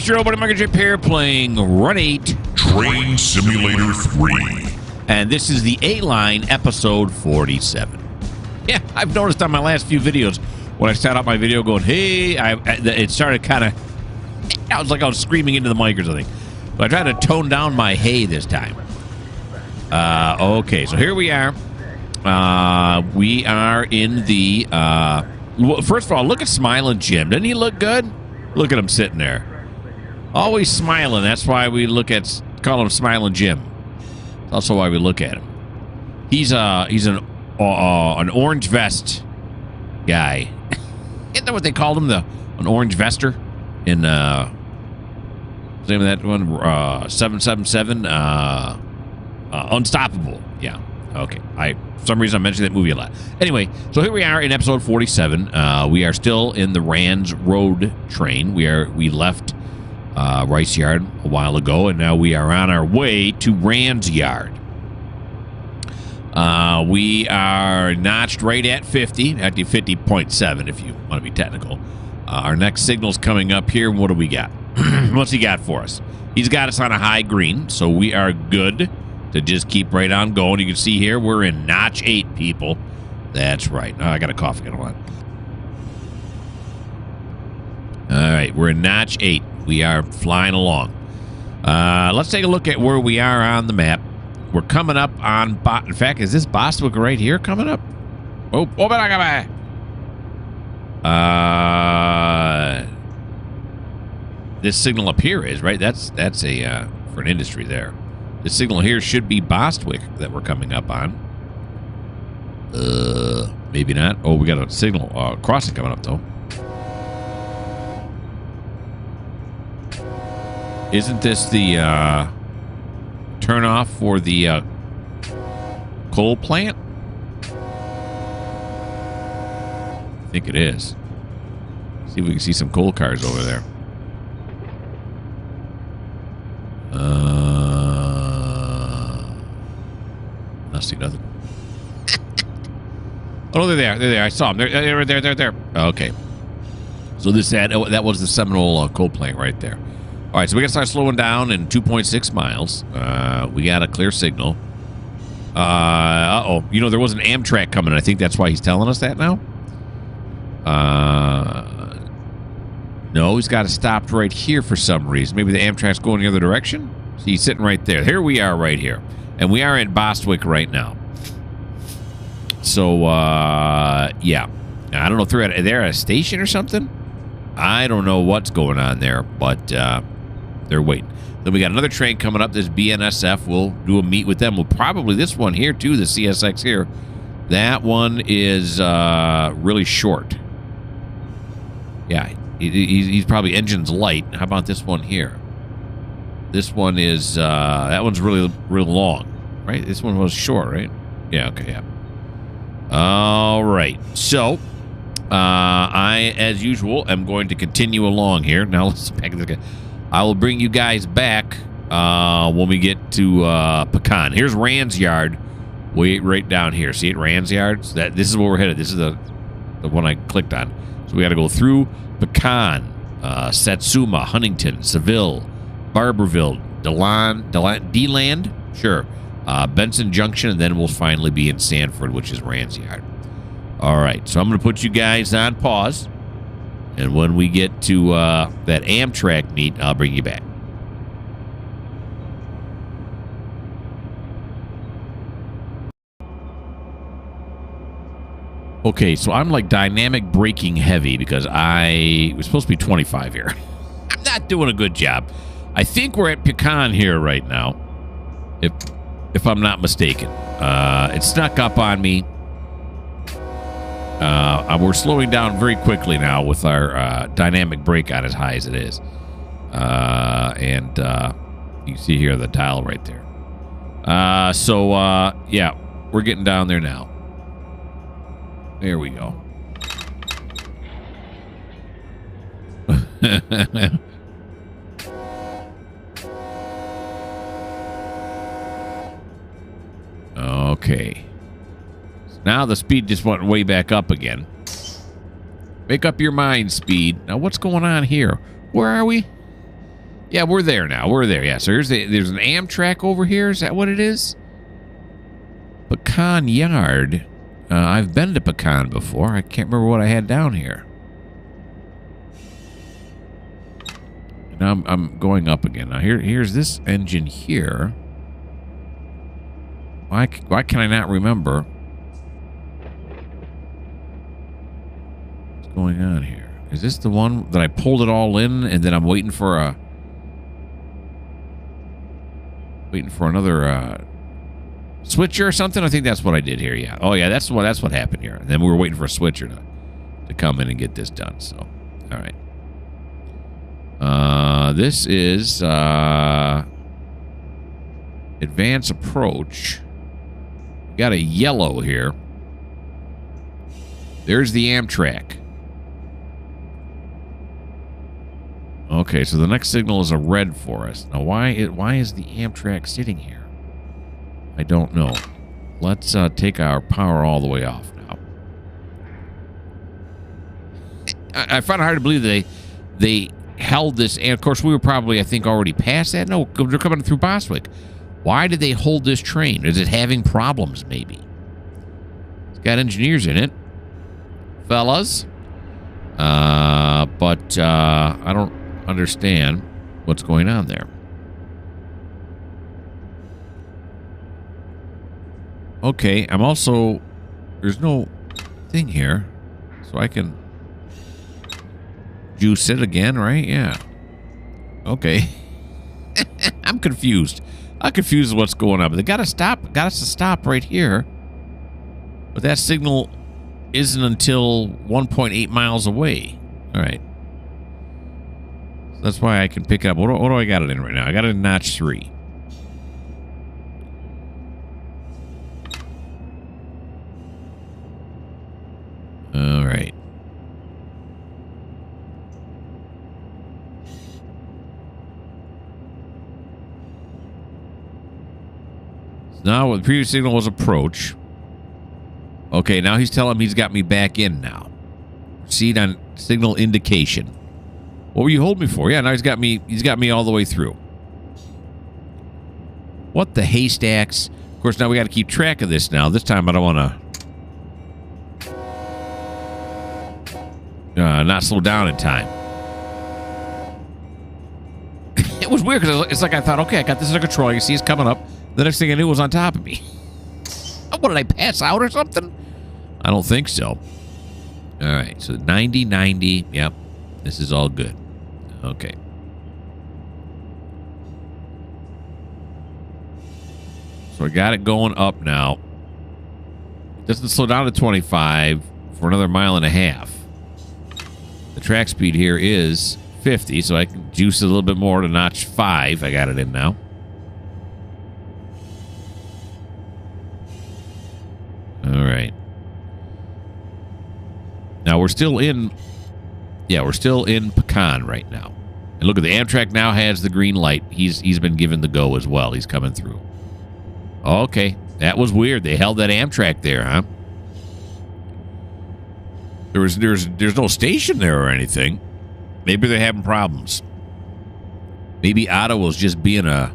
it's your old buddy Mikerowchip here playing Run 8 Train Simulator 3. And this is the A-Line episode 47. Yeah, I've noticed on my last few videos, when I start out my video going, hey, it started kind of, I was screaming into the mic or something. So I tried to tone down my hey this time. Okay, so here we are. We are in the, first of all, look at Smiling Jim. Doesn't he look good? Look at him sitting there. Always smiling. That's why we call him Smiling Jim. That's also why we look at him. He's an orange vest guy. Isn't that what they called him? An orange vester in what's the name of that one? 777 Unstoppable. Yeah. Okay. For some reason I mentioned that movie a lot. Anyway, so here we are in episode 47. We are still in the Rand's Road train. We left Rice Yard a while ago, and now we are on our way to Rand's Yard. We are notched right at 50, actually 50.7 if you want to be technical. Our next signal's coming up here. What do we got? What's he got for us? He's got us on a high green, so we are good to just keep right on going. You can see here we're in notch 8, people. That's right. Oh, I got a cough going on. All right, we're in notch 8. We are flying along. Let's take a look at where we are on the map. We're coming up on... In fact, is this Bostwick right here coming up? Oh, this signal up here is, right? That's a for an industry there. The signal here should be Bostwick that we're coming up on. Maybe not. Oh, we got a signal crossing coming up, though. Isn't this the turnoff for the coal plant? I think it is. See if we can see some coal cars over there. I see nothing. Oh, they're there. They're there. I saw them. They're there. Okay. So that was the Seminole coal plant right there. All right, so we got to start slowing down in 2.6 miles. We got a clear signal. Uh-oh. You know, there was an Amtrak coming. I think that's why he's telling us that now. No, he's got to stop right here for some reason. Maybe the Amtrak's going the other direction? See, he's sitting right there. Here we are right here. And we are in Bostwick right now. So, yeah. I don't know if they're at a station or something. I don't know what's going on there, but they're waiting. Then we got another train coming up. This BNSF. We'll do a meet with them. We'll probably this one here, too, the CSX here. That one is really short. Yeah, he's probably engine's light. How about this one here? This one is, that one's really, real long, right? This one was short, right? Yeah, okay, yeah. All right, so I, as usual, am going to continue along here. Now, let's back this guy. I will bring you guys back when we get to Pecan. Here's Rand's Yard, right down here. See it, Rand's Yard? So this is where we're headed. This is the one I clicked on. So we got to go through Pecan, Satsuma, Huntington, Seville, Barberville, DeLand, sure, Benson Junction, and then we'll finally be in Sanford, which is Rand's Yard. All right, so I'm going to put you guys on pause, and when we get to that Amtrak meet, I'll bring you back. Okay, so I'm like dynamic braking heavy because it was supposed to be 25 here. I'm not doing a good job. I think we're at Pecan here right now, if I'm not mistaken. It snuck up on me. We're slowing down very quickly now with our dynamic brake on as high as it is. And you can see here the dial right there. Yeah, we're getting down there now. There we go. Okay. So now the speed just went way back up again. Make up your mind, speed. Now what's going on here? Where are we? Yeah, we're there now. We're there. Yeah. So there's an Amtrak over here. Is that what it is? Pecan Yard. I've been to Pecan before. I can't remember what I had down here. Now I'm going up again. Now here's this engine here. Why can I not remember what's going on here? Is this the one that I pulled it all in and then I'm waiting for another switcher or something? I think that's what I did here. Yeah. Oh yeah, that's what happened here. And then we were waiting for a switcher to come in and get this done. So, all right. This is advance approach. Got a yellow here. There's the Amtrak. Okay, so the next signal is a red for us. Now, why is the Amtrak sitting here? I don't know. Let's take our power all the way off now. I find it hard to believe they held this, and of course we were probably, I think, already past that. No, they're coming through Bostwick. Why did they hold this train? Is it having problems, maybe? It's got engineers in it, fellas. But I don't understand what's going on there. Okay, I'm also... There's no thing here, so I can juice it again, right? Yeah. Okay. I'm confused. I'm confused with what's going on. But they got us to stop right here. But that signal isn't until 1.8 miles away. All right. So that's why I can pick it up. What do I got it in right now? I got it in notch 3. All right. Now, the previous signal was approach. Okay, now he's telling me he's got me back in now. Proceed on signal indication. What were you holding me for? Yeah, now he's got me all the way through. What the haystacks? Of course, now we got to keep track of this now. This time I don't want to not slow down in time. It was weird because it's like I thought, okay, I got this under control. You see it's coming up. The next thing I knew, it was on top of me. What, did I pass out or something? I don't think so. All right, so 90, 90. Yep, this is all good. Okay. So I got it going up now. It doesn't slow down to 25 for another mile and a half. The track speed here is 50, so I can juice it a little bit more to notch 5. I got it in now. All right. Now we're still in Pecan right now. And look at the Amtrak now has the green light. He's been given the go as well. He's coming through. Okay. That was weird. They held that Amtrak there, huh? There's no station there or anything. Maybe they're having problems. Maybe Otto was just being a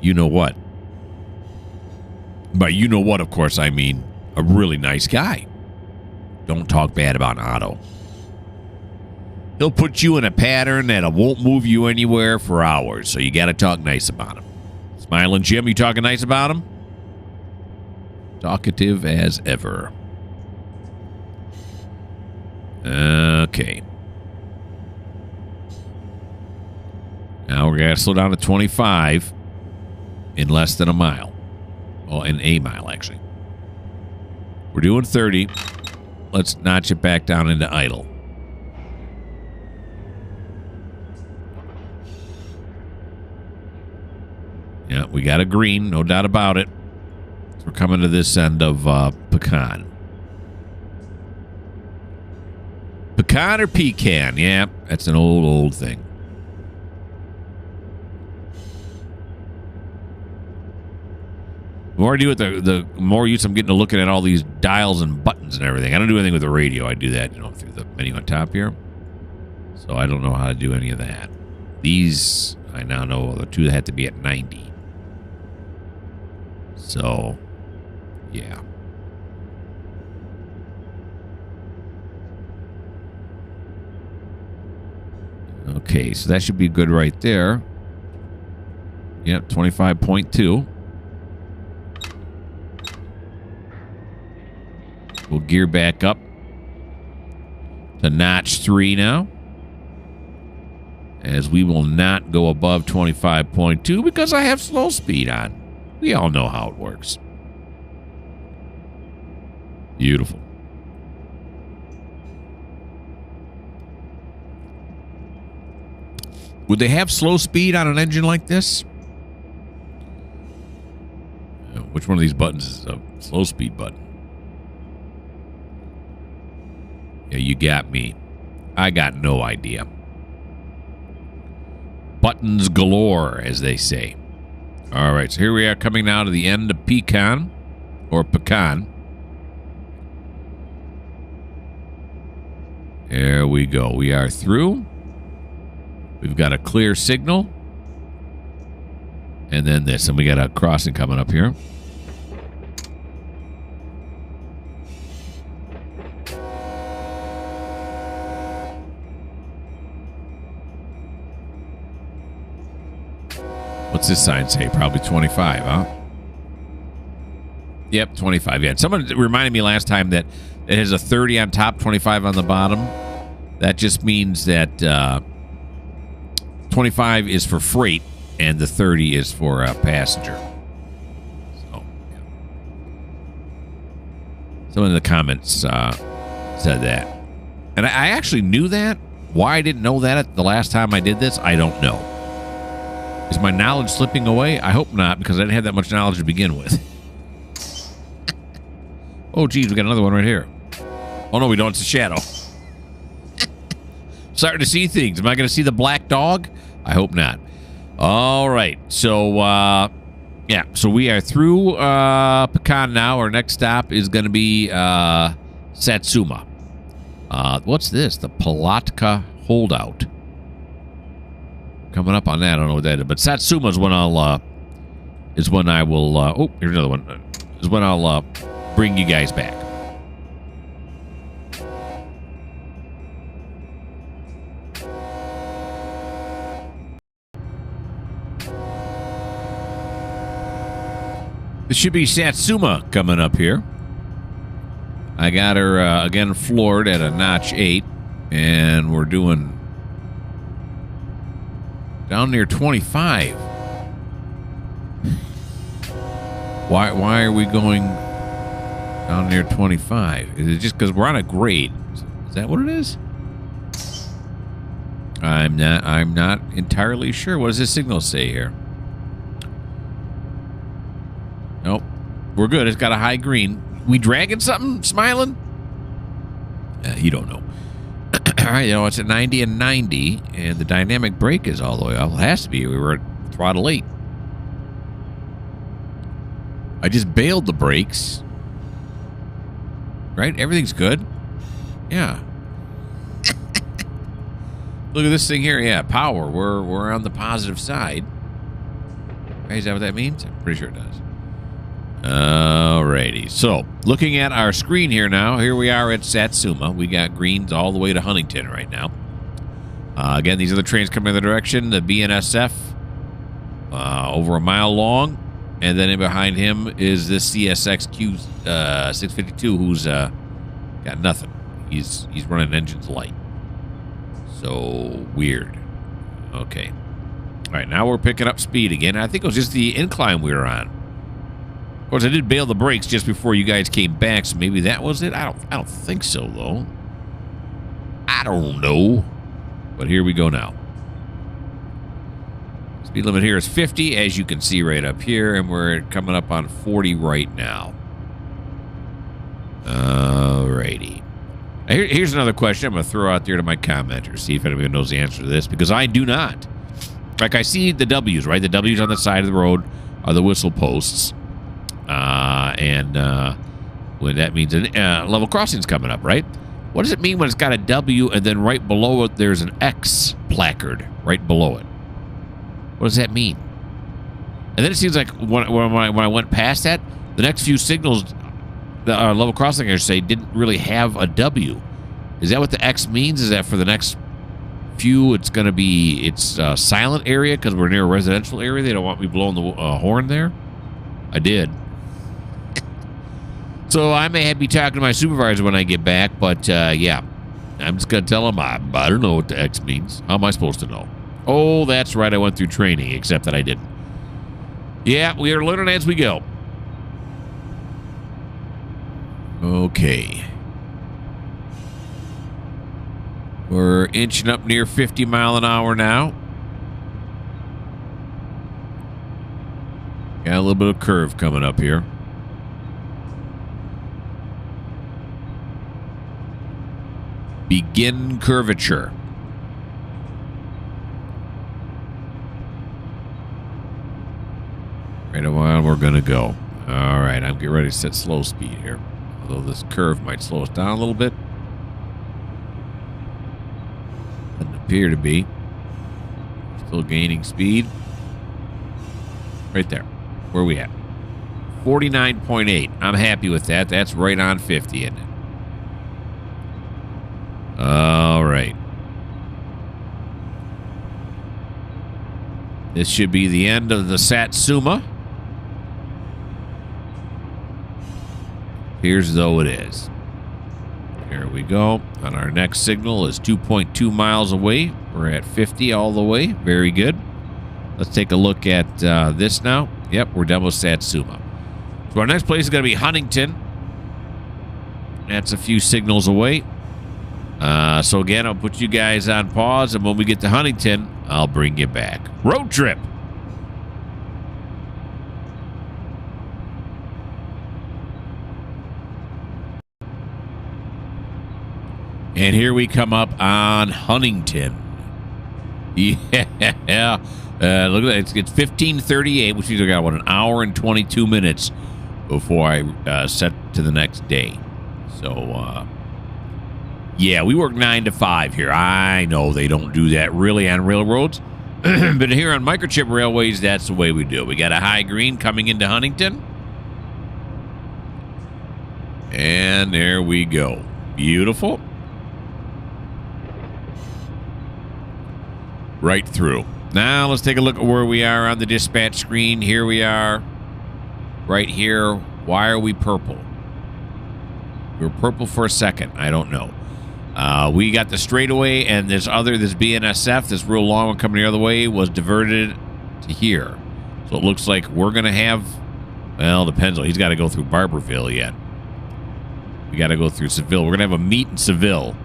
you know what. By you know what, of course, I mean a really nice guy. Don't talk bad about Otto. He'll put you in a pattern that won't move you anywhere for hours, so you got to talk nice about him. Smiling Jim, you talking nice about him? Talkative as ever. Okay. Now we're going to slow down to 25 in less than a mile. Well, in a mile, actually. We're doing 30. Let's notch it back down into idle. Yeah, we got a green, no doubt about it. So we're coming to this end of Pecan. Pecan or pecan? Yeah, that's an old thing. The more I do it, the more use I'm getting to looking at all these dials and buttons and everything. I don't do anything with the radio. I do that, through the menu on top here. So I don't know how to do any of that. These, I now know the two that had to be at 90. So, yeah. Okay, so that should be good right there. Yep, 25.2. We'll gear back up to notch 3 now, as we will not go above 25.2 because I have slow speed on. We all know how it works. Beautiful. Would they have slow speed on an engine like this? Which one of these buttons is a slow speed button? Yeah, you got me. I got no idea. Buttons galore, as they say. All right, so here we are coming now to the end of Pecan, or Pecan. There we go. We are through. We've got a clear signal. And then this, and we got a crossing coming up here. What's this sign say? Probably 25, huh? Yep, 25. Yeah, someone reminded me last time that it has a 30 on top, 25 on the bottom. That just means that 25 is for freight and the 30 is for passenger. So, yeah. Someone in the comments said that. And I actually knew that. Why I didn't know that the last time I did this, I don't know. Is my knowledge slipping away? I hope not, because I didn't have that much knowledge to begin with. Oh, geez, we got another one right here. Oh, no, we don't. It's a shadow. Starting to see things. Am I going to see the black dog? I hope not. All right. So, yeah. So we are through Pecan now. Our next stop is going to be Satsuma. What's this? The Palatka Holdout. Coming up on that. I don't know what that is. But Satsuma is when I'll... is when I will... oh, here's another one. Is when I'll bring you guys back. This should be Satsuma coming up here. I got her, again, floored at a notch 8. And we're doing... down near 25. Why are we going down near 25? Is it just because we're on a grade? Is that what it is? I'm not entirely sure. What does this signal say here? Nope. We're good. It's got a high green. We dragging something, smiling? You don't know. All right, you know, it's at 90 and 90, and the dynamic brake is all the way up. It has to be. We were at throttle 8. I just bailed the brakes. Right? Everything's good. Yeah. Look at this thing here. Yeah, power. We're on the positive side. Right, is that what that means? I'm pretty sure it does. Alrighty. So, looking at our screen here now, here we are at Satsuma. We got greens all the way to Huntington right now. Again, these are the trains coming in the direction. The BNSF, over a mile long. And then in behind him is this CSXQ 652, who's got nothing. He's running engines light. So, weird. Okay. All right, now we're picking up speed again. I think it was just the incline we were on. Of course, I did bail the brakes just before you guys came back, so maybe that was it. I don't think so, though. I don't know. But here we go now. Speed limit here is 50, as you can see right up here, and we're coming up on 40 right now. Alrighty. Here's another question I'm going to throw out there to my commenters, see if anybody knows the answer to this, because I do not. Like, I see the W's, right? The W's on the side of the road are the whistle posts. When that means level crossing's coming up, right? What does it mean when it's got a W and then right below it there's an X placard right below it? What does that mean? And then it seems like when I went past that, the next few signals that our level crossing here say didn't really have a W. Is that what the X means? Is that for the next few it's going to be a silent area because we're near a residential area? They don't want me blowing the horn there? I did. So I may be talking to my supervisor when I get back, but yeah. I'm just going to tell him I don't know what the X means. How am I supposed to know? Oh, that's right. I went through training, except that I didn't. Yeah, we are learning as we go. Okay. We're inching up near 50 mile an hour now. Got a little bit of curve coming up here. Begin curvature. Right a while we're going to go. All right, I'm getting ready to set slow speed here. Although this curve might slow us down a little bit. Doesn't appear to be. Still gaining speed. Right there. Where are we at? 49.8. I'm happy with that. That's right on 50, isn't it? All right. This should be the end of the Satsuma. Appears as though it is. Here we go. And our next signal is 2.2 miles away. We're at 50 all the way. Very good. Let's take a look at this now. Yep, we're done with Satsuma. So our next place is going to be Huntington. That's a few signals away. So again, I'll put you guys on pause, and when we get to Huntington, I'll bring you back. Road trip. And here we come up on Huntington. Yeah. Look at that. It's 15:38, which means I got, an hour and 22 minutes before I set to the next day. So, yeah, we work 9 to 5 here. I know they don't do that really on railroads. But here on Mikerowchip Railways, that's the way we do it. We got a high green coming into Huntington. And there we go. Beautiful. Right through. Now let's take a look at where we are on the dispatch screen. Here we are. Right here. Why are we purple? We were purple for a second. I don't know. We got the straightaway, and this BNSF, this real long one coming the other way, was diverted to here. So it looks like we're going to have, well, depends on, he's got to go through Barberville yet. We got to go through Seville. We're going to have a meet in Seville.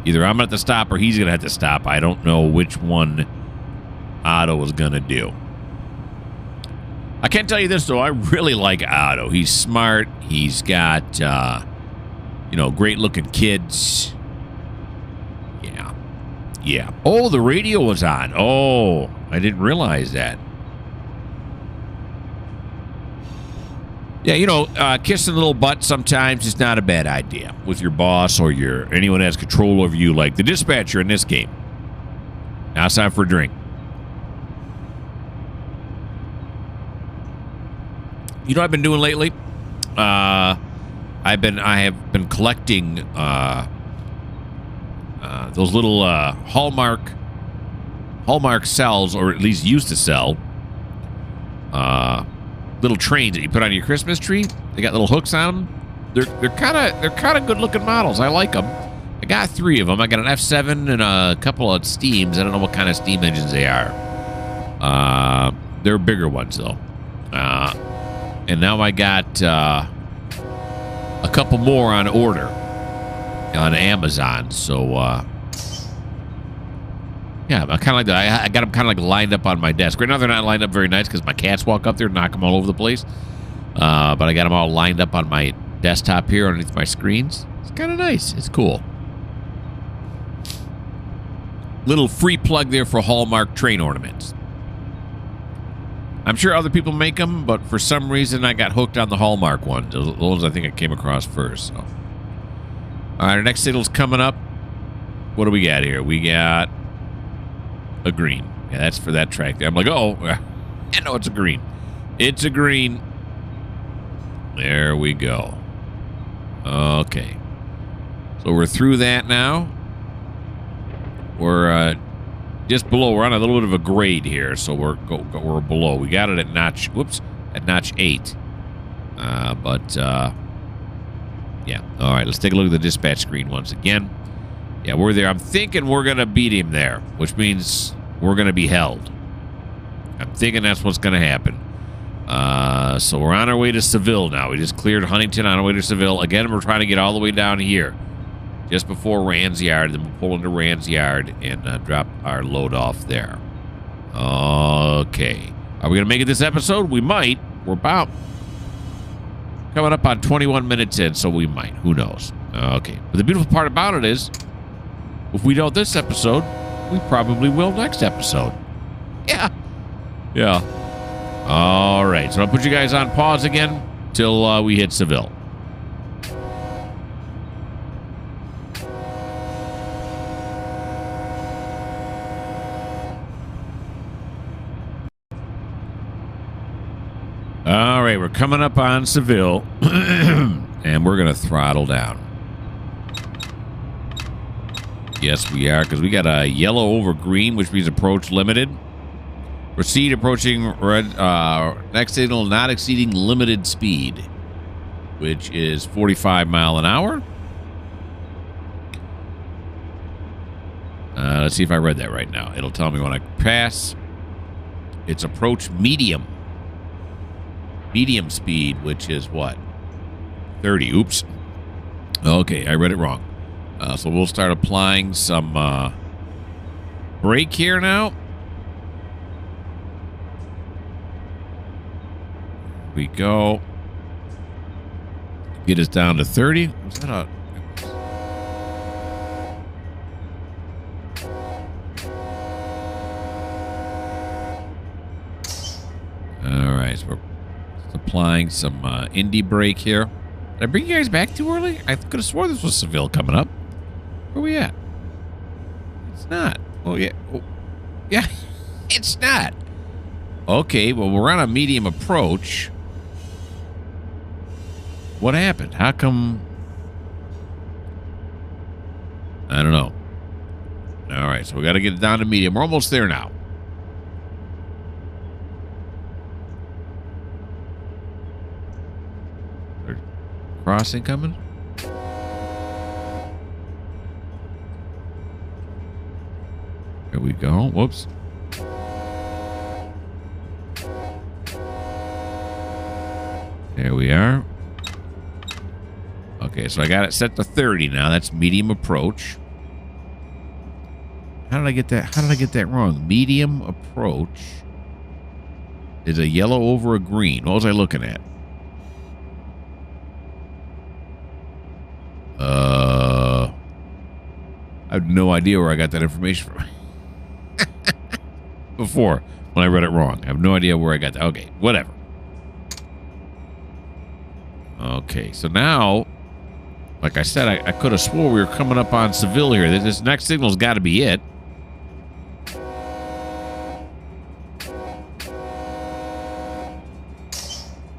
Either I'm going to have to stop or he's going to have to stop. I don't know which one Otto is going to do. I can tell you this, though. I really like Otto. He's smart. He's got, great-looking kids. Yeah. Oh, the radio was on. Oh, I didn't realize that. Yeah, kissing a little butt sometimes is not a bad idea with your boss or anyone that has control over you, like the dispatcher in this game. Now it's time for a drink. You know what I've been doing lately? I have been collecting those little Hallmark sells, or at least used to sell, little trains that you put on your Christmas tree. They got little hooks on them. They're kind of good looking models. I like them. I got 3 of them. I got an F7 and a couple of Steams. I don't know what kind of steam engines they are. They're bigger ones though. And now I got a couple more on order on Amazon. So yeah, I kind of like that. I got them kind of like lined up on my desk. Right now they're not lined up very nice because my cats walk up there and knock them all over the place. But I got them all lined up on my desktop here underneath my screens. It's kind of nice. It's cool. Little free plug there for Hallmark train ornaments. I'm sure other people make them, but for some reason I got hooked on the Hallmark one. Those I think I came across first. So. All right, our next signal's coming up. What do we got here? We got a green. Yeah, that's for that track there. I'm like, oh, I know it's a green. It's a green. There we go. Okay. So we're through that now. We're just below. We're on a little bit of a grade here, so we're below. We got it at notch. Whoops, at notch 8. Yeah. All right. Let's take a look at the dispatch screen once again. Yeah, we're there. I'm thinking we're gonna beat him there, which means we're gonna be held. I'm thinking that's what's gonna happen. So we're on our way to Seville now. We just cleared Huntington on our way to Seville. Again, we're trying to get all the way down here, just before Rand's Yard. Then we'll pull into Rand's Yard and drop our load off there. Okay. Are we going to make it this episode? We might. We're about coming up on 21 minutes in, so we might. Who knows? Okay. But the beautiful part about it is, if we don't this episode, we probably will next episode. Yeah. Yeah. All right. So I'll put you guys on pause again till we hit Seville. All right, we're coming up on Seville, and we're going to throttle down. Yes, we are, because we got a yellow over green, which means approach limited. Proceed approaching red, next signal not exceeding limited speed, which is 45 mile an hour. Let's see if I read that right now. It'll tell me when I pass. It's approach medium. Medium speed, which is what? 30. Oops. Okay, I read it wrong. So we'll start applying some brake here now. We go. Get us down to 30. Was that a... All right, so we're applying some indie brake here. Did I bring you guys back too early? I could have swore this was Seville coming up. Where are we at? It's not. Oh, yeah. Oh, yeah, it's not. Okay, well, we're on a medium approach. What happened? How come? I don't know. All right, so we got to get it down to medium. We're almost there now. Crossing coming? Here we go. Whoops. There we are. Okay, so I got it set to 30 now. That's medium approach. How did I get that? How did I get that wrong? Medium approach is a yellow over a green. What was I looking at? I have no idea where I got that information from. Before, when I read it wrong. I have no idea where I got that. Okay, whatever. Okay, so now, like I said, I could have swore we were coming up on Seville here. This next signal's got to be it.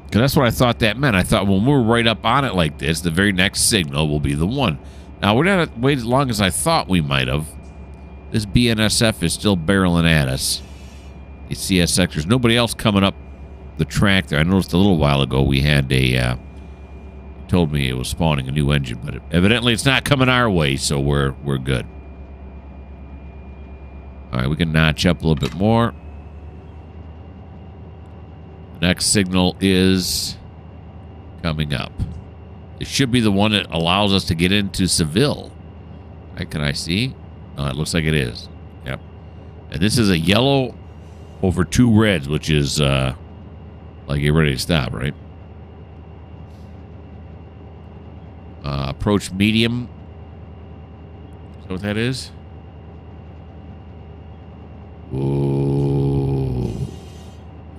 Because that's what I thought that meant. I thought when we're right up on it like this, the very next signal will be the one. Now, we're not wait as long as I thought we might have. This BNSF is still barreling at us. You see us sectors. Nobody else coming up the track there. I noticed a little while ago we had a... told me it was spawning a new engine, but evidently it's not coming our way, so we're good. All right, we can notch up a little bit more. Next signal is coming up. It should be the one that allows us to get into Seville. Right, can I see? Oh, it looks like it is. Yep. And this is a yellow over 2 reds, which is like you're ready to stop, right? Approach medium. Is that what that is? Ooh.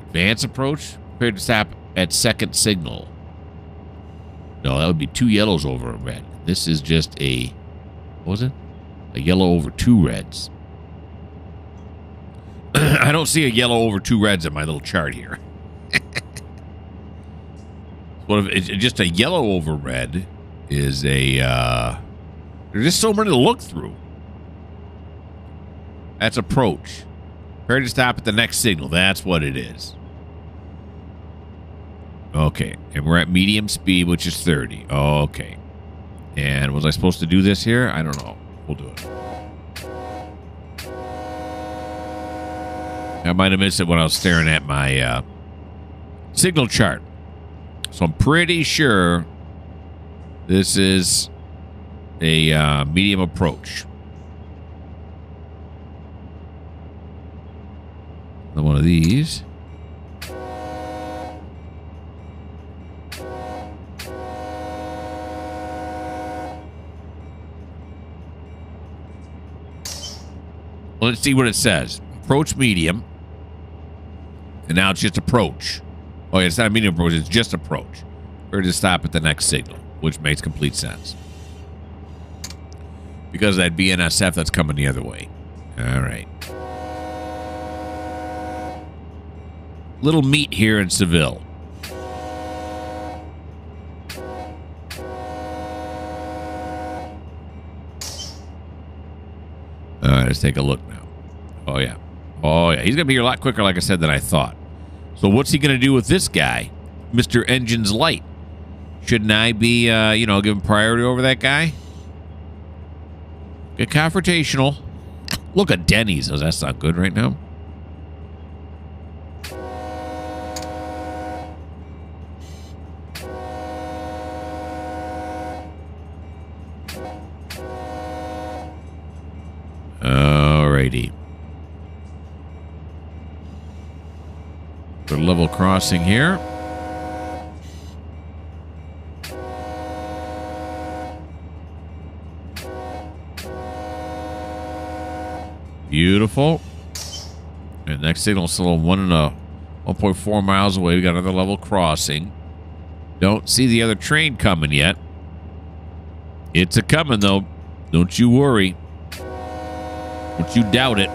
Advance approach. Prepared to stop at second signal. No, that would be 2 yellows over a red. This is just a... What was it? A yellow over 2 reds. I don't see a yellow over 2 reds in my little chart here. What if it's just a yellow over red is a there's just so many to look through. That's approach. Prepare to stop at the next signal. That's what it is. Okay, and we're at medium speed, which is 30. Okay. And was I supposed to do this here? I don't know. We'll do it. I might have missed it when I was staring at my signal chart. So I'm pretty sure this is a medium approach. Another one of these. Let's see what it says. Approach medium. And now it's just approach. Oh, yeah, it's not a medium approach. It's just approach. Or to stop at the next signal, which makes complete sense. Because of that BNSF that's coming the other way. All right. Little meet here in Seville. All right, let's take a look now. Oh, yeah. Oh, yeah. He's going to be here a lot quicker, like I said, than I thought. So what's he going to do with this guy, Mr. Engine's Light? Shouldn't I be, give him priority over that guy? Get confrontational. Look at Denny's. Oh, that's not good right now. Alrighty. The level crossing here. Beautiful. And next signal is still 1.4 miles away. We got another level crossing. Don't see the other train coming yet. It's a coming though. Don't you worry. Don't you doubt it.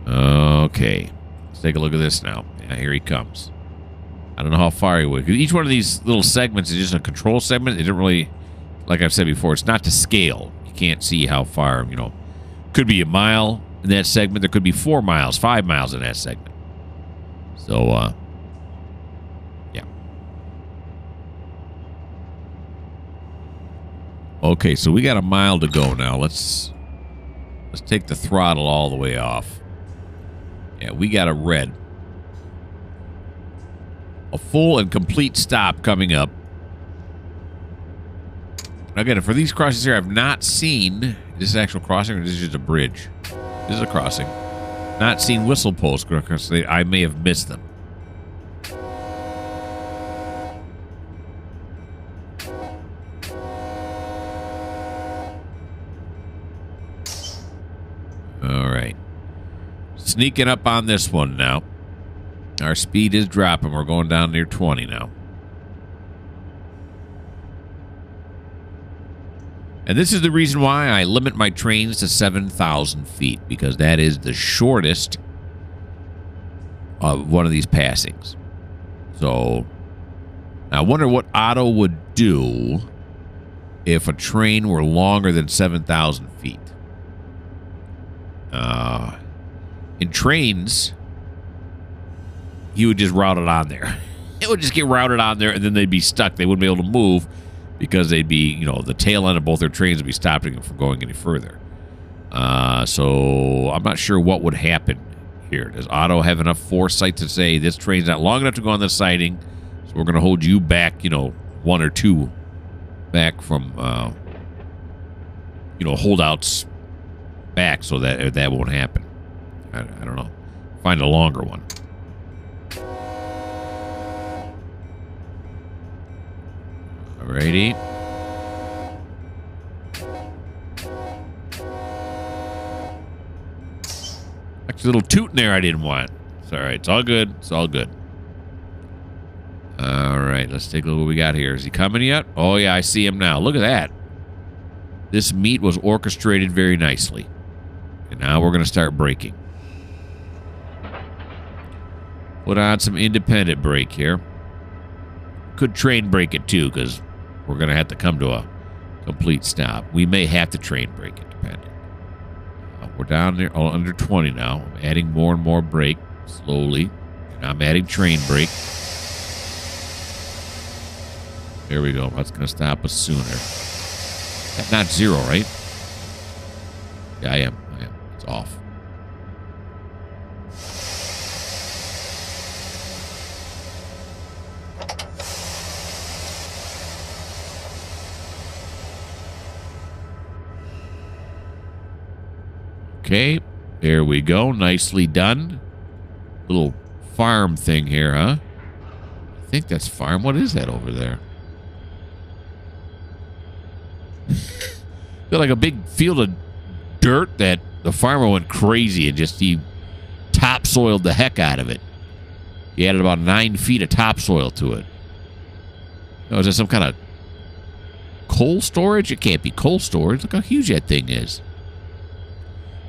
Okay. Let's take a look at this now. Yeah, here he comes. I don't know how far he would. Each one of these little segments is just a control segment. It didn't really, like I've said before, it's not to scale. You can't see how far, Could be a mile in that segment. There could be 4 miles, 5 miles in that segment. So, yeah. Okay, so we got a mile to go now. Let's take the throttle all the way off. Yeah, we got a red. A full and complete stop coming up. Again, for these crossings here, I've not seen... Is this an actual crossing or is this just a bridge? This is a crossing. Not seen whistle posts because I may have missed them. All right. Sneaking up on this one now. Our speed is dropping. We're going down near 20 now. And this is the reason why I limit my trains to 7,000 feet, because that is the shortest of one of these passings. So, I wonder what Otto would do if a train were longer than 7,000 feet. In trains, he would just route it on there. It would just get routed on there, and then they'd be stuck. They wouldn't be able to move because they'd be, the tail end of both their trains would be stopping them from going any further. So I'm not sure what would happen here. Does Otto have enough foresight to say this train's not long enough to go on this siding, so we're going to hold you back, 1 or 2 back from, holdouts back so that that won't happen. I don't know. Find a longer one. Alrighty. Actually, a little toot in there I didn't want. It's all right. It's all good. It's all good. All right. right, let's take a look what we got here. Is he coming yet? Oh, yeah, I see him now. Look at that. This meet was orchestrated very nicely. And now we're going to start braking. Put on some independent brake here. Could train brake it too, because we're going to have to come to a complete stop. We may have to train brake it, depending. We're down there under 20 now. I'm adding more and more brake slowly. And I'm adding train brake. There we go. That's going to stop us sooner. That's not zero, right? Yeah, I am. It's off. Okay, there we go. Nicely done. Little farm thing here, huh? I think that's farm. What is that over there? Feel like a big field of dirt that the farmer went crazy and just he topsoiled the heck out of it. He added about 9 feet of topsoil to it. Oh, is that some kind of coal storage? It can't be coal storage. Look how huge that thing is.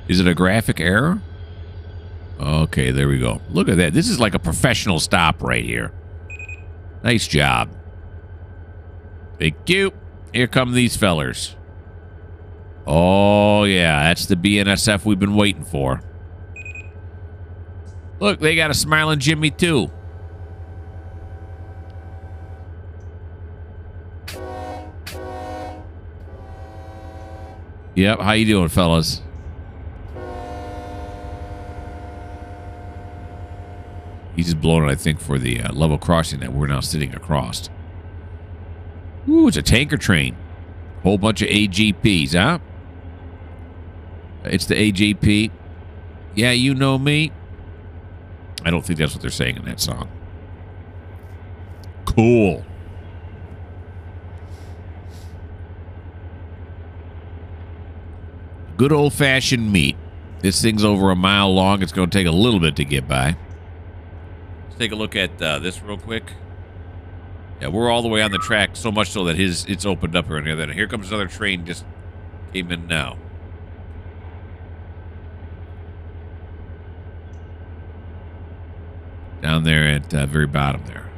Is it a graphic error? Okay, there we go. Look at that. This is like a professional stop right here. Nice job. Thank you. Here come these fellers. Oh, yeah. That's the BNSF we've been waiting for. Look, they got a smiling Jimmy, too. Yep. How you doing, fellas? He's just blowing it, I think, for the level crossing that we're now sitting across. Ooh, it's a tanker train. Whole bunch of AGPs, huh? It's the AGP. Yeah, you know me. I don't think that's what they're saying in that song. Cool. Good old-fashioned meat. This thing's over a mile long. It's going to take a little bit to get by. Let's take a look at this real quick. Yeah, we're all the way on the track, so much so that it's opened up here and there. Here comes another train, just came in now. Down there at the very bottom there.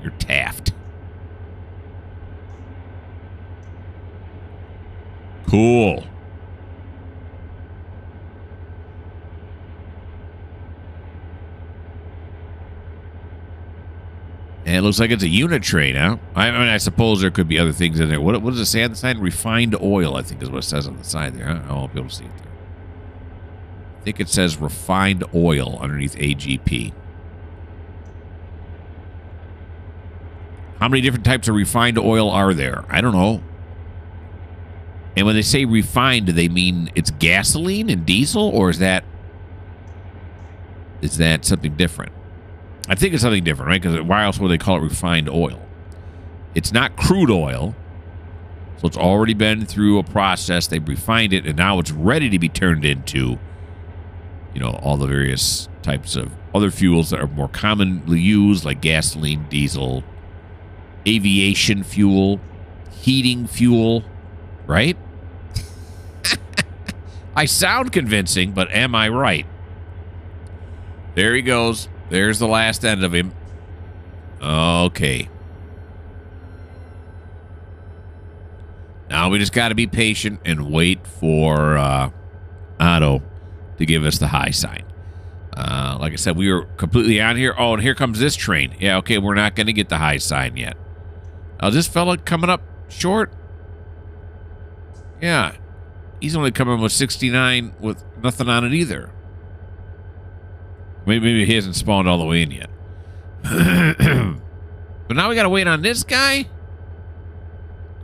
You're Taft. Cool. And it looks like it's a unit train, huh? I mean, I suppose there could be other things in there. What does it say on the sign? Refined oil, I think is what it says on the side there. Huh? I won't be able to see it there. I think it says refined oil underneath AGP. How many different types of refined oil are there? I don't know. And when they say refined, do they mean it's gasoline and diesel, or is that something different? I think it's something different, right? Because why else would they call it refined oil? It's not crude oil, so it's already been through a process. They've refined it, and now it's ready to be turned into, you know, all the various types of other fuels that are more commonly used, like gasoline, diesel, aviation fuel, heating fuel, right? I sound convincing, but am I right? There he goes. There's the last end of him. Okay. Now we just got to be patient and wait for Otto to give us the high sign. Like I said, we were completely on here. Oh, and here comes this train. Yeah, okay, we're not going to get the high sign yet. Is this fella coming up short? Yeah. He's only coming with 69 with nothing on it either. Maybe he hasn't spawned all the way in yet. But now we got to wait on this guy?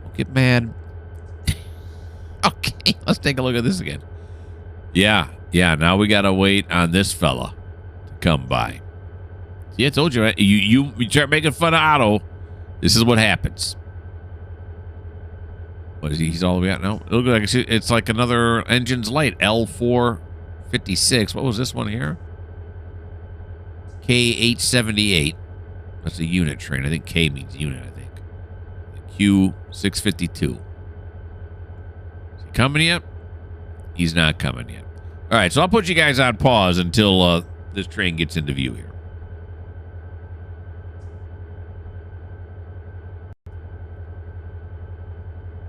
Don't get mad. Okay, let's take a look at this again. Yeah, now we got to wait on this fella to come by. See, I told you, right? You start making fun of Otto, this is what happens. What is he? He's all the way out now? It looks like it's like another engine's light. L456. What was this one here? K878. That's a unit train. I think K means unit, I think. Q652. Is he coming yet? He's not coming yet. All right, so I'll put you guys on pause until this train gets into view here.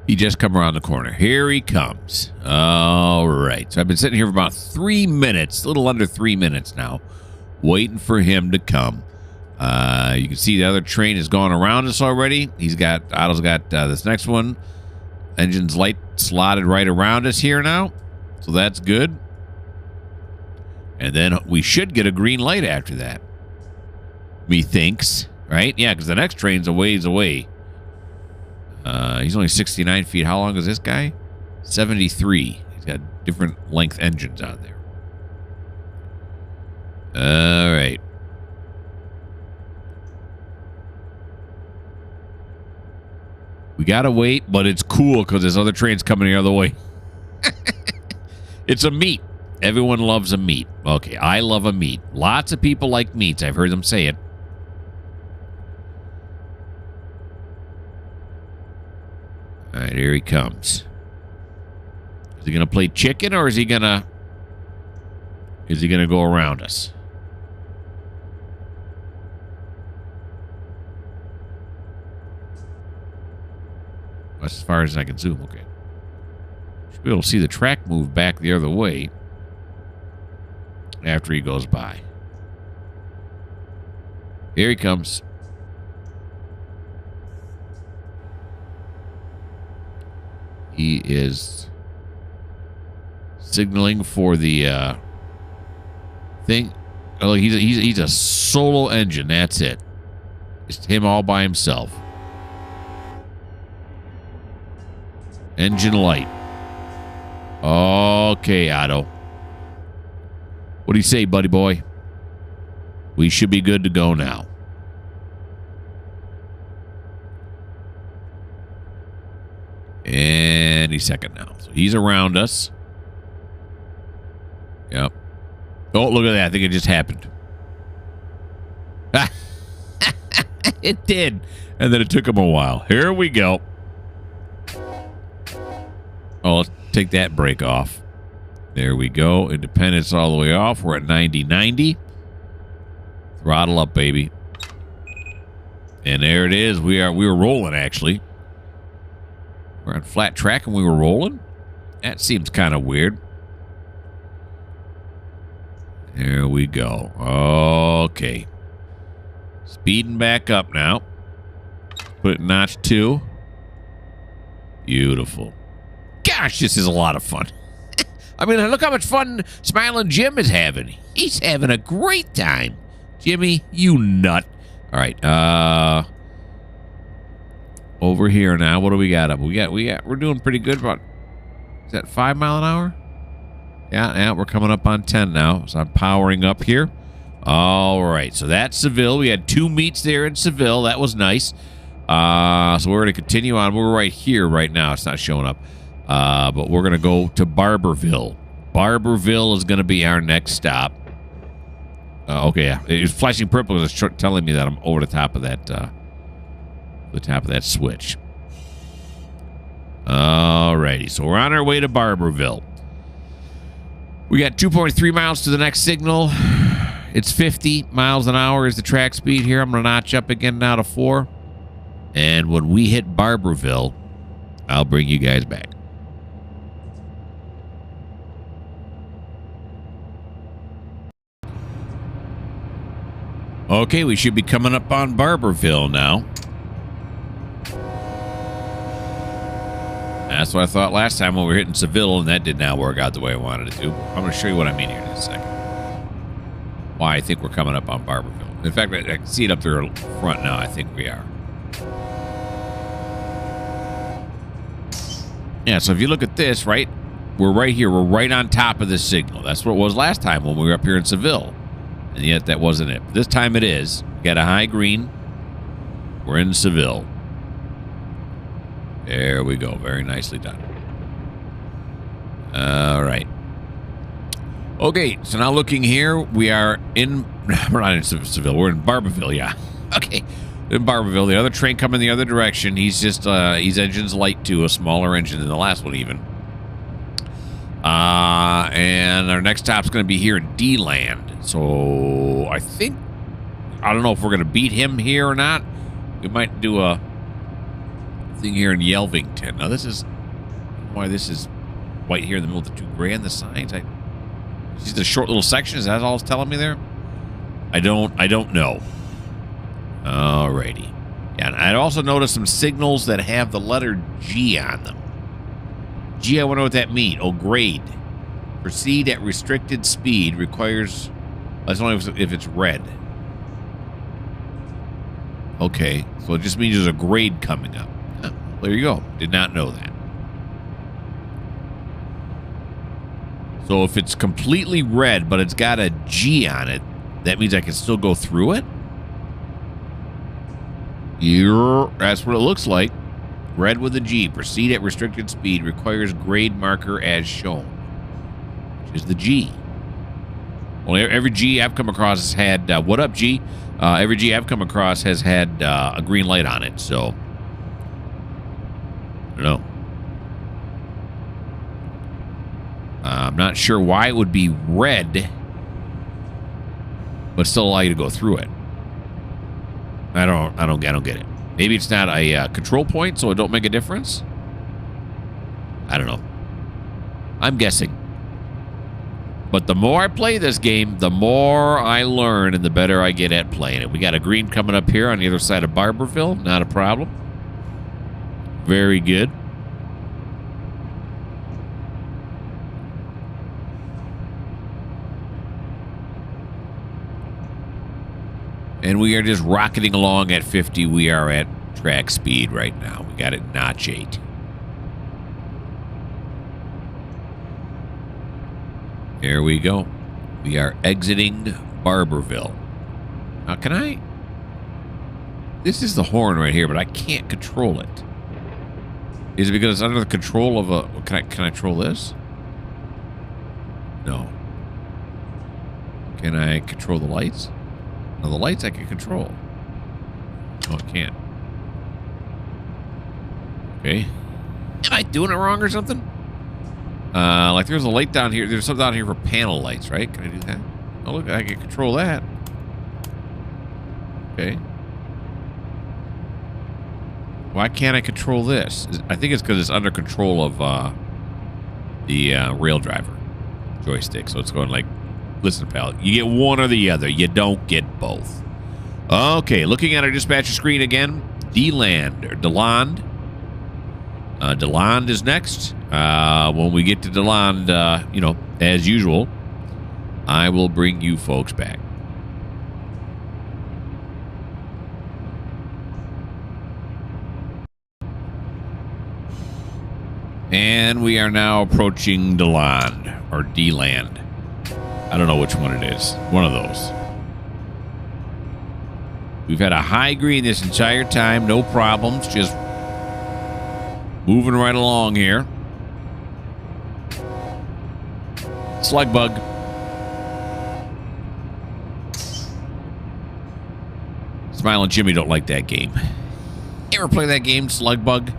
He just come around the corner. Here he comes. All right. So I've been sitting here for about 3 minutes, a little under 3 minutes now, waiting for him to come. You can see the other train has gone around us already. Otto's got this next one. Engine's light slotted right around us here now. So that's good. And then we should get a green light after that. Methinks. Right? Yeah, because the next train's a ways away. He's only 69 feet. How long is this guy? 73. He's got different length engines on there. All right. We got to wait, but it's cool because this other train's coming the other way. It's a meat. Everyone loves a meat. Okay, I love a meat. Lots of people like meats. I've heard them say it. All right, here he comes. Is he going to play chicken or is he going to go around us? That's as far as I can zoom. Okay. Should be able to see the track move back the other way after he goes by. Here he comes. He is signaling for the thing. Oh, he's a solo engine. That's it. It's him all by himself. Engine light. Okay, Otto. What do you say, buddy boy? We should be good to go now. Any second now. So he's around us. Yep. Oh, look at that. I think it just happened. It did. And then it took him a while. Here we go. Oh, let's take that brake off. There we go. Independence all the way off. We're at 90-90. Throttle up, baby. And there it is. We were rolling, actually. We're on flat track and we were rolling. That seems kind of weird. There we go. Okay. Speeding back up now. Put it notch 2. Beautiful. Gosh, this is a lot of fun. I mean, look how much fun Smiling Jim is having. He's having a great time. Jimmy, you nut. All right. Over here now. What do we got up? We're doing pretty good. About, is that 5 mile an hour? Yeah, we're coming up on 10 now. So I'm powering up here. All right. So that's Seville. We had 2 meets there in Seville. That was nice. So we're going to continue on. We're right here right now. It's not showing up. But we're going to go to Barberville. Barberville is going to be our next stop. Okay, yeah. It was flashing purple. It's telling me that I'm over the top of that switch. Alrighty, so we're on our way to Barberville. We got 2.3 miles to the next signal. It's 50 miles an hour is the track speed here. I'm going to notch up again now to 4. And when we hit Barberville, I'll bring you guys back. Okay, we should be coming up on Barberville now. That's what I thought last time when we were hitting Seville, and that did not work out the way I wanted it to. I'm going to show you what I mean here in a second. Why I think we're coming up on Barberville. In fact, I can see it up there front now. I think we are. Yeah, so if you look at this, right, we're right here. We're right on top of this signal. That's what it was last time when we were up here in Seville. And yet that wasn't it. This time it is. We got a high green. We're in Seville. There we go. Very nicely done. All right. Okay, so now looking here, we are in... We're not in Seville. We're in Barberville, yeah. Okay. In Barberville, the other train coming the other direction. He's just, he's engines light too, a smaller engine than the last one even. And our next stop's going to be here in D-Land. So I think, I don't know if we're going to beat him here or not. We might do a thing here in Yelvington. Now this is, why this is right here in the middle of the 2 grand, the signs. See the short little section, is that all it's telling me there? I don't know. Alrighty. Yeah, and I also noticed some signals that have the letter G on them. G, I wonder what that means. Oh, grade. Proceed at restricted speed requires... That's only if it's red. Okay, so it just means there's a grade coming up. Huh, there you go. Did not know that. So if it's completely red, but it's got a G on it, that means I can still go through it? That's what it looks like. Red with a G. Proceed at restricted speed. Requires grade marker as shown. Which is the G. Well, every G I've come across has had... what up, G? Every G I've come across has had a green light on it, so... I don't know. I'm not sure why it would be red, but still allow you to go through it. I don't get it. Maybe it's not a control point, so it don't make a difference. I don't know. I'm guessing. But the more I play this game, the more I learn and the better I get at playing it. We got a green coming up here on the other side of Barberville. Not a problem. Very good. And we are just rocketing along at 50. We are at track speed right now. We got it notch 8. Here we go. We are exiting Barberville. Now, can I... This is the horn right here, but I can't control it. Is it because it's under the control of a... Can I control this? No. Can I control the lights? No, the lights I can control. Oh, I can't. Okay. Am I doing it wrong or something? Like there's a light down here. There's something down here for panel lights, right? Can I do that? Oh, look, I can control that. Okay. Why can't I control this? I think it's because it's under control of the rail driver joystick. So it's going like, listen, pal, you get one or the other. You don't get both. Okay, looking at our dispatcher screen again. D-Land, or DeLand. DeLand is next. When we get to DeLand, you know, as usual, I will bring you folks back. And we are now approaching DeLand, or D-Land. I don't know which one it is. One of those. We've had a high green this entire time. No problems. Just moving right along here. Slug bug. Smile and Jimmy don't like that game. You ever play that game, Slug Bug?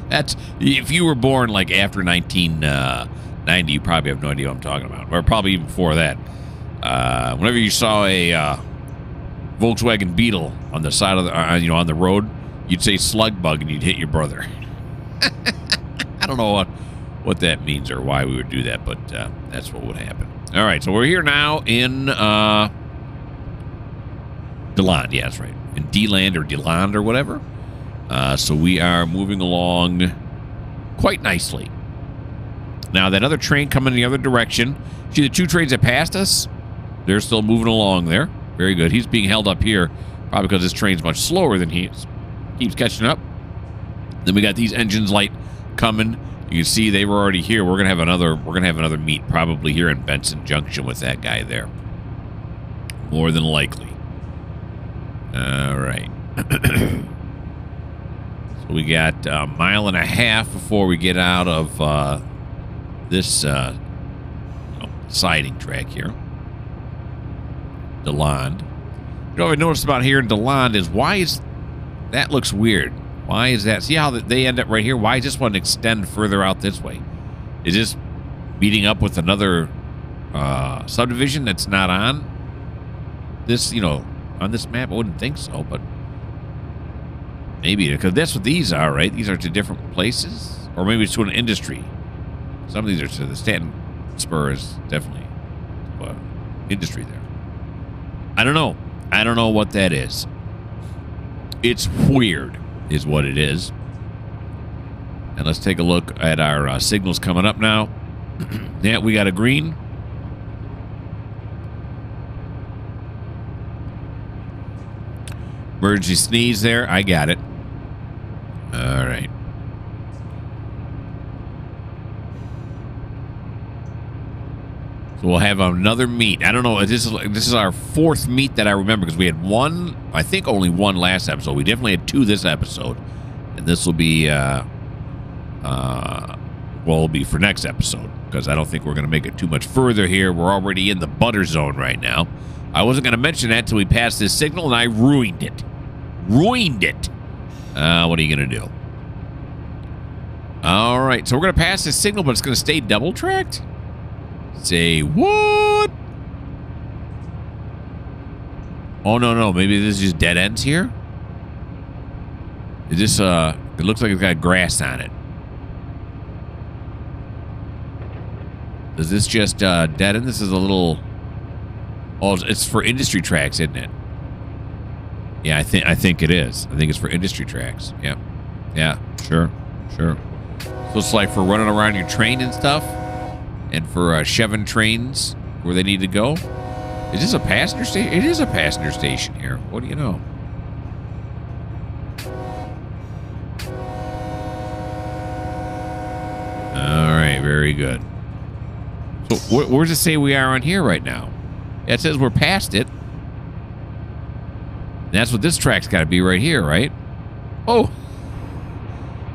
That's, if you were born like after 1990, you probably have no idea what I'm talking about. Or probably even before that. Whenever you saw a Volkswagen Beetle on the side of the, you know, on the road, you'd say Slug Bug and you'd hit your brother. I don't know what that means or why we would do that, but that's what would happen. All right, so we're here now in DeLand. Yeah, that's right. In D-Land or DeLand or whatever. So we are moving along quite nicely. Now, that other train coming in the other direction. See the two trains that passed us? They're still moving along there. Very good. He's being held up here probably because this train's much slower than he is. Keeps catching up. Then we got these engines light coming. You can see they were already here. We're gonna have another meet probably here in Benson Junction with that guy there. More than likely. All right. So we got a mile and a half before we get out of this siding track here. DeLand. You know what I noticed about here in DeLond is why is that looks weird. Why is that? See how they end up right here? Why does this one extend further out this way? Is this meeting up with another subdivision that's not on this, on this map? I wouldn't think so, but maybe, because that's what these are, right? These are to different places, or maybe it's to an industry. Some of these are to the Stanton Spur is definitely industry there. I don't know. I don't know what that is. It's weird, is what it is. And let's take a look at our signals coming up now. Yeah, we got a green. Emergency sneeze there. I got it. All right. So we'll have another meet. I don't know. This is our fourth meet that I remember, because we had one, I think only one last episode. We definitely had two this episode. And this will be, it'll be for next episode, because I don't think we're going to make it too much further here. We're already in the butter zone right now. I wasn't going to mention that till we passed this signal, and I ruined it. Ruined it. What are you going to do? All right. So we're going to pass this signal, but it's going to stay double-tracked? Say what? Oh, no. Maybe this is just dead ends here? Is this, it looks like it's got grass on it. Is this just dead end? This is a little... Oh, it's for industry tracks, isn't it? Yeah, I think it is. I think it's for industry tracks. Yeah. Yeah, sure. So it's like for running around your train and stuff? And for shoving trains where they need to go? Is this a passenger station? It is a passenger station here. What do you know? All right, very good. So where does it say we are on here right now? Yeah, it says we're past it. And that's what this track's got to be right here, right? Oh,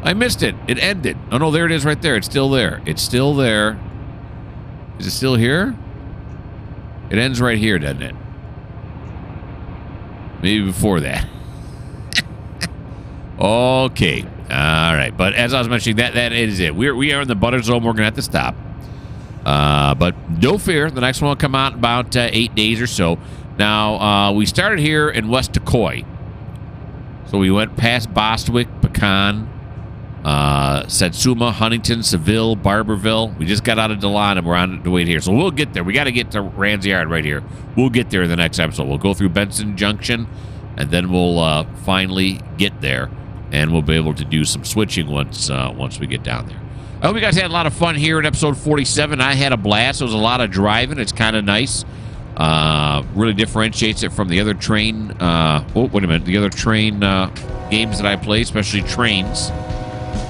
I missed it. It ended. Oh, no, there it is right there. It's still there. It's still there. Is it still here? It ends right here, doesn't it? Maybe before that. Okay. All right. But as I was mentioning, that is it. We are in the butter zone. We're going to have to stop. But no fear. The next one will come out in about 8 days or so. Now, we started here in West Decoy. So we went past Bostwick, Pecan, Satsuma, Huntington, Seville, Barberville. We just got out of DeLon and we're on the way here. So we'll get there. We got to get to Rand's Yard right here. We'll get there in the next episode. We'll go through Benson Junction, and then we'll finally get there, and we'll be able to do some switching once we get down there. I hope you guys had a lot of fun here in episode 47. I had a blast. It was a lot of driving. It's kind of nice. Really differentiates it from the other train. The other train games that I play, especially trains,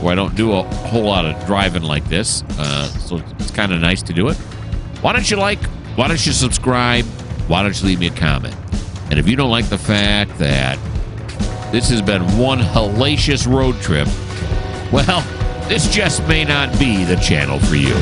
where I don't do a whole lot of driving like this. So it's kind of nice to do it. Why don't you like? Why don't you subscribe? Why don't you leave me a comment? And if you don't like the fact that this has been one hellacious road trip, well, this just may not be the channel for you.